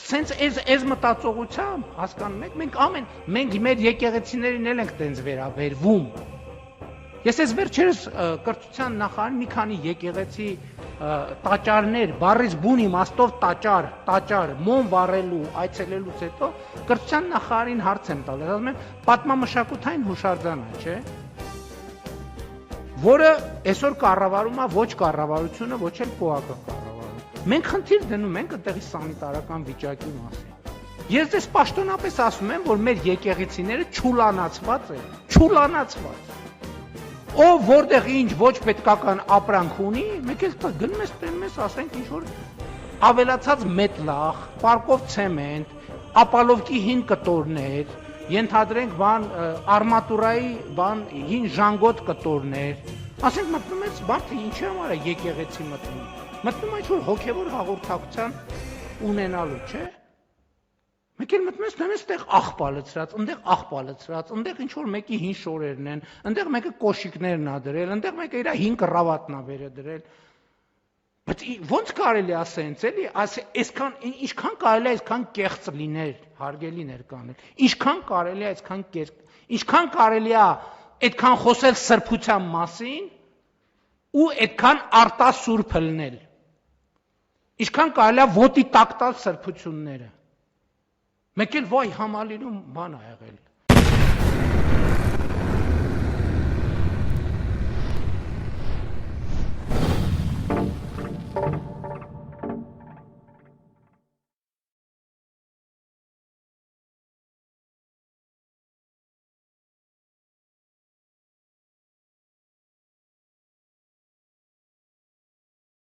սենց այս մտածողությամբ հասկանում եք, մենք մեր եկեղեցիներին էլ ենք տենց վերաբերվում։ Ես այս վերջերս կրթության նախարարին մի քանի եկեղեցի տաճարներ, բառից բուն իմաստով տաճար, մոմ վառելու, այցելելուց հետո կրթության նախարարին հարց եմ տալիս, ասում եմ, պատմամշակութային հուշարձանը, չէ՞, որը այսօր կառավարում է ոչ կառավարությունը, ոչ էլ ՊՕԱԿ-ը կառավարում։ Մենք խնդիր դնում ենք այդտեղի սանիտարական վիճակի մասին։ Ես դες պաշտոնապես ասում եմ, որ մեր եկեղեցիները չուլանացված են, չուլանացված։ Ով որտեղ ինչ ոչ պետքական ապրանք ունի, մեկ էլ գնում ես տենում ես, ասենք ինչ որ ավելացած մետլախ, պարկով ցեմենտ, ապալովկի հին կտորներ, ենթադրենք արմատուրայի հին ժանգոտ կտորներ, ասենք մտնում ես մարդը ինչի համար է եկեղեցի մտնում է ինչ որ հոգևոր հաղորդակցության ունենալու, չէ՞։ Մեկ էլ մտնում ես տենց տեղ աղբալցրած, ընդեղ ինչ որ մեկի հին շորերն են, ընդեղ մեկը կոշիկներն ա դրել, ընդեղ մեկը իր հին կռավատնա վերը դրել։ Բայց ո՞նց կարելի է ասենց էլի, այսքան ինչքան կարելի է այսքան կեղծ լիներ, հարգելի ներկաներ, ինչքան կարելի է ինչքան կարելի է այդքան խոսել սրբության մասին ու այդքան արտասուրբ լնել։ Ինչքան կարելի է ոտի տակ տալ սրբությունները։ Մեկ էլ վայ համալիրում բան ա եղել։